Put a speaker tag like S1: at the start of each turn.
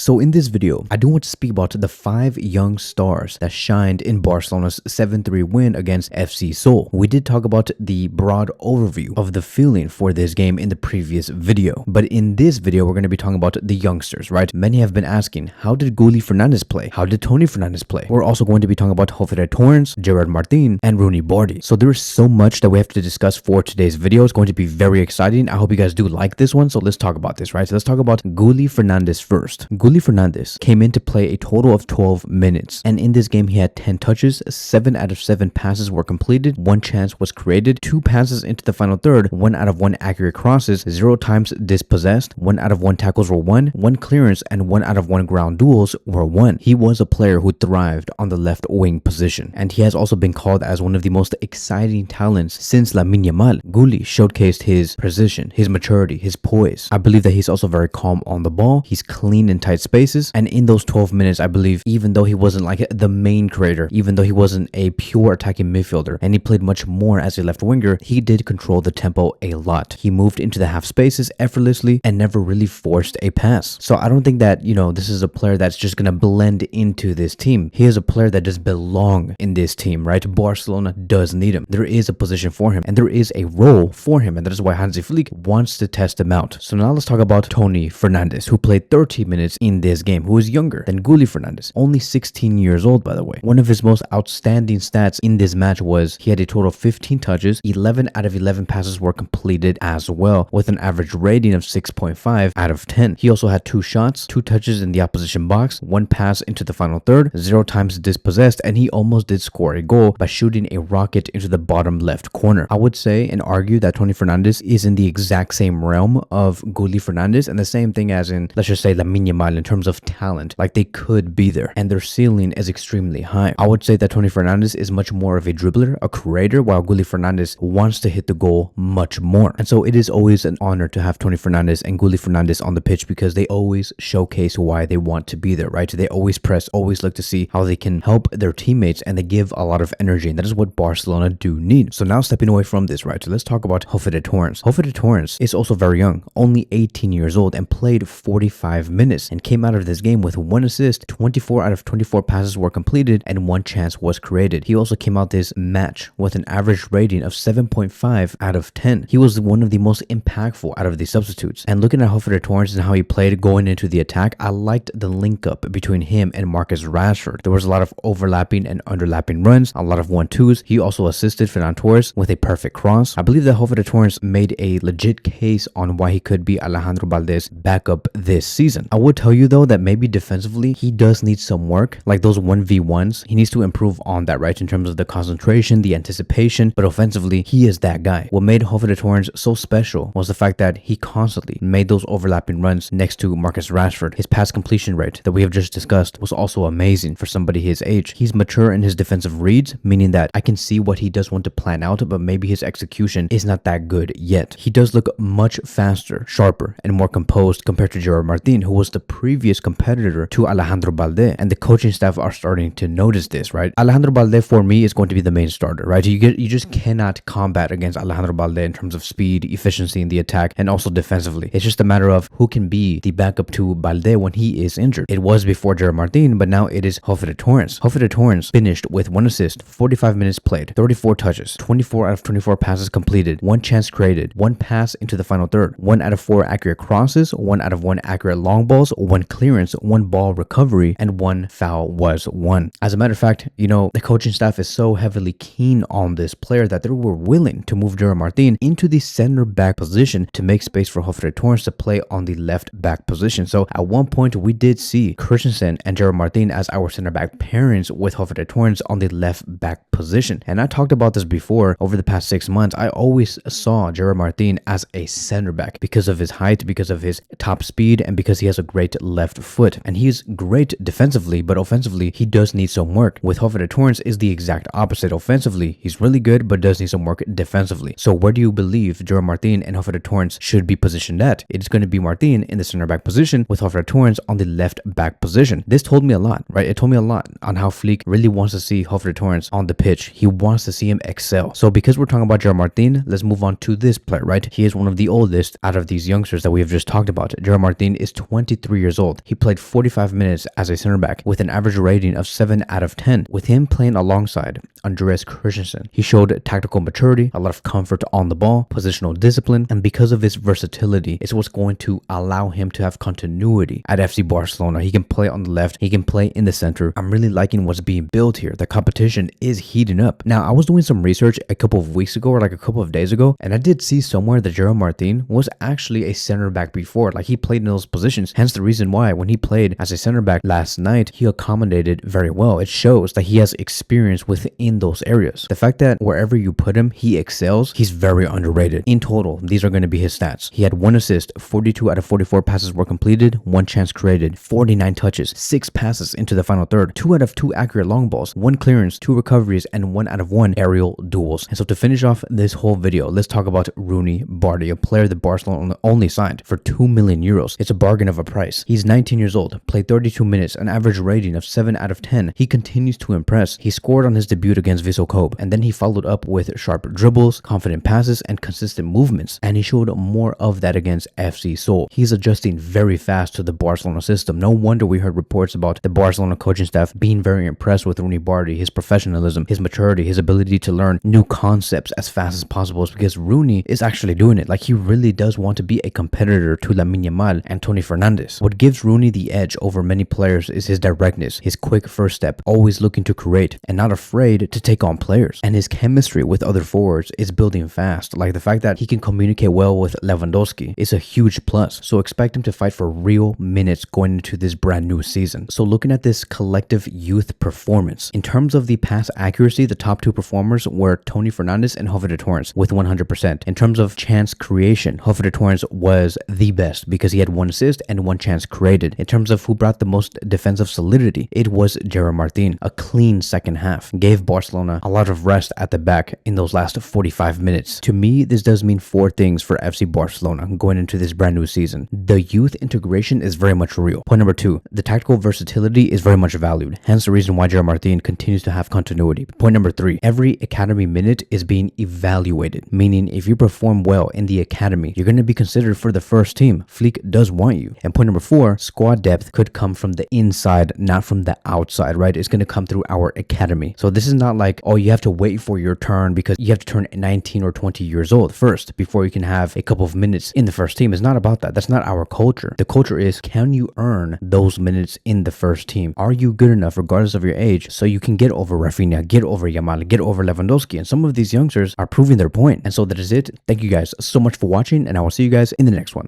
S1: So in this video, I do want to speak about the 5 young stars that shined in Barcelona's 7-3 win against FC Seoul. We did talk about the broad overview of the feeling for this game in the previous video, but in this video, we're going to be talking about the youngsters, right? Many have been asking, how did Guille Fernandez play? How did Toni Fernández play? We're also going to be talking about Hoffer Torrents, Gerard Martín, and Roony Barty. So there is so much that we have to discuss for today's video. It's going to be very exciting. I hope you guys do like this one. So let's talk about this, right? So let's talk about Guille Fernandez first. Guille Fernandez came in to play a total of 12 minutes. And in this game, he had 10 touches, 7 out of 7 passes were completed, 1 chance was created, 2 passes into the final third, 1 out of 1 accurate crosses, 0 times dispossessed, 1 out of 1 tackles were won, 1 clearance, and 1 out of 1 ground duels were won. He was a player who thrived on the left wing position. And he has also been called as one of the most exciting talents since Lamine Yamal. Guille showcased his precision, his maturity, his poise. I believe that he's also very calm on the ball. He's clean in tight spaces. And in those 12 minutes, I believe, even though he wasn't like the main creator, even though he wasn't a pure attacking midfielder, and he played much more as a left winger, he did control the tempo a lot. He moved into the half spaces effortlessly and never really forced a pass. So I don't think that, this is a player that's just going to blend into this team. He is a player that does belong in this team, right? Barcelona does need him. There is a position for him and there is a role for him, and that is why Hansi Flick wants to test him out. So now let's talk about Toni Fernández, who played 30 minutes in this game, who is younger than Guille Fernandez, only 16 years old, by the way. One of his most outstanding stats in this match was he had a total of 15 touches, 11 out of 11 passes were completed as well, with an average rating of 6.5 out of 10. He also had 2 shots, 2 touches in the opposition box, 1 pass into the final third, 0 times dispossessed, and he almost did score a goal by shooting a rocket into the bottom left corner. I would say and argue that Toni Fernández is in the exact same realm of Guille Fernandez, and the same thing as in, let's just say, Lamine Yamal in terms of talent. Like, they could be there, and their ceiling is extremely high. I would say that Toni Fernández is much more of a dribbler, a creator, while Guille Fernandez wants to hit the goal much more. And so it is always an honor to have Toni Fernández and Guille Fernandez on the pitch, because they always showcase why they want to be there, right? They always press, always look to see how they can help their teammates, and they give a lot of energy, and that is what Barcelona do need. So now stepping away from this, right, so let's talk about Hoffer Torrents. Hoffer Torrents is also very young, only 18 years old, and played 45 minutes and came out of this game with 1 assist, 24 out of 24 passes were completed, and 1 chance was created. He also came out this match with an average rating of 7.5 out of 10. He was one of the most impactful out of the substitutes. And looking at Hoffer Torrents and how he played going into the attack, I liked the link up between him and Marcus Rashford. There was a lot of overlapping and underlapping runs, a lot of 1-2s. He also assisted Ferran Torres with a perfect cross. I believe that Hoffer Torrents made a legit case on why he could be Alejandro Baldé's backup this season. I would tell you though that maybe defensively he does need some work, like those 1v1s. He needs to improve on that, right, in terms of the concentration, the anticipation, but offensively he is that guy. What made Hoffer Torrents so special was the fact that he constantly made those overlapping runs next to Marcus Rashford. His pass completion rate that we have just discussed was also amazing for somebody his age. He's mature in his defensive reads, meaning that I can see what he does want to plan out, but maybe his execution is not that good yet. He does look much faster, sharper, and more composed compared to Gerard Martin, who was the previous competitor to Alejandro Baldé, and the coaching staff are starting to notice this, right? Alejandro Baldé for me is going to be the main starter, right? You just cannot combat against Alejandro Baldé in terms of speed, efficiency in the attack, and also defensively. It's just a matter of who can be the backup to Baldé when he is injured. It was before Gerard Martin, but now it is Hoffer Torrents. Hoffer Torrents finished with 1 assist, 45 minutes played, 34 touches, 24 out of 24 passes completed, 1 chance created, 1 pass into the final third, 1 out of 4 accurate crosses, 1 out of 1 accurate long balls, 1 clearance, 1 ball recovery, and 1 foul was won. As a matter of fact, the coaching staff is so heavily keen on this player that they were willing to move Gerard Martin into the center back position to make space for Hoffer Torrents to play on the left back position. So at one point we did see Christensen and Gerard Martin as our center back pairings with Hoffer Torrents on the left back position. And I talked about this before over the past 6 months. I always saw Gerard Martin as a center back because of his height, because of his top speed, and because he has a great left foot. And he's great defensively, but offensively he does need some work. With Hoffer Torrents is the exact opposite. Offensively he's really good, but does need some work defensively. So where do you believe Gerard Martin and Hoffer Torrents should be positioned at? It's going to be Martin in the center back position with Hoffer Torrents on the left back position. This told me a lot, right? It told me a lot on how Flick really wants to see Hoffer Torrents on the pitch. He wants to see him excel. So because we're talking about Gerard Martin, let's move on to this player, right? He is one of the oldest out of these youngsters that we have just talked about. Gerard Martin is 23 years years old. He played 45 minutes as a center back with an average rating of 7 out of 10. With him playing alongside Andreas Christensen, he showed tactical maturity, a lot of comfort on the ball, positional discipline, and because of his versatility, it's what's going to allow him to have continuity at FC Barcelona. He can play on the left, he can play in the center. I'm really liking what's being built here. The competition is heating up. Now, I was doing some research a couple of weeks ago or like a couple of days ago, and I did see somewhere that Gerard Martin was actually a center back before. Like, he played in those positions, hence the reason why when he played as a center back last night, he accommodated very well. It shows that he has experience within those areas. The fact that wherever you put him, he excels, he's very underrated. In total, these are going to be his stats. He had 1 assist, 42 out of 44 passes were completed, 1 chance created, 49 touches, 6 passes into the final third, 2 out of 2 accurate long balls, 1 clearance, 2 recoveries, and 1 out of 1 aerial duels. And so to finish off this whole video, let's talk about Roony Bardghji, a player that Barcelona only signed for 2 million euros. It's a bargain of a price. He's 19 years old, played 32 minutes, an average rating of 7 out of 10. He continues to impress. He scored on his debut against Vissel Kobe, and then he followed up with sharp dribbles, confident passes, and consistent movements, and he showed more of that against FC Seoul. He's adjusting very fast to the Barcelona system. No wonder we heard reports about the Barcelona coaching staff being very impressed with Roony Bardghji, his professionalism, his maturity, his ability to learn new concepts as fast as possible. It's because Roony is actually doing it. Like, he really does want to be a competitor to Lamine Yamal and Toni Fernández. What gives Roony the edge over many players is his directness, his quick first step, always looking to create and not afraid to take on players. And his chemistry with other forwards is building fast. Like, the fact that he can communicate well with Lewandowski is a huge plus. So expect him to fight for real minutes going into this brand new season. So looking at this collective youth performance, in terms of the pass accuracy, the top 2 performers were Toni Fernández and Hoffer Torrents with 100%. In terms of chance creation, Hoffer Torrents was the best because he had 1 assist and 1 chance created. In terms of who brought the most defensive solidity, it was Gerard Martin. A clean second half gave Barcelona a lot of rest at the back in those last 45 minutes. To me, this does mean 4 things for FC Barcelona going into this brand new season. The youth integration is very much real. Point number 2, the tactical versatility is very much valued, hence the reason why Gerard Martin continues to have continuity. Point number 3, every academy minute is being evaluated, meaning if you perform well in the academy, you're going to be considered for the first team. Flick does want you. And point number 4, squad depth could come from the inside, not from the outside, right? It's going to come through our academy. So this is not like, oh, you have to wait for your turn because you have to turn 19 or 20 years old first before you can have a couple of minutes in the first team. It's not about that. That's not our culture. The culture is, can you earn those minutes in the first team? Are you good enough regardless of your age so you can get over Rafinha, get over Yamal, get over Lewandowski? And some of these youngsters are proving their point. And so that is it. Thank you guys so much for watching, and I will see you guys in the next one.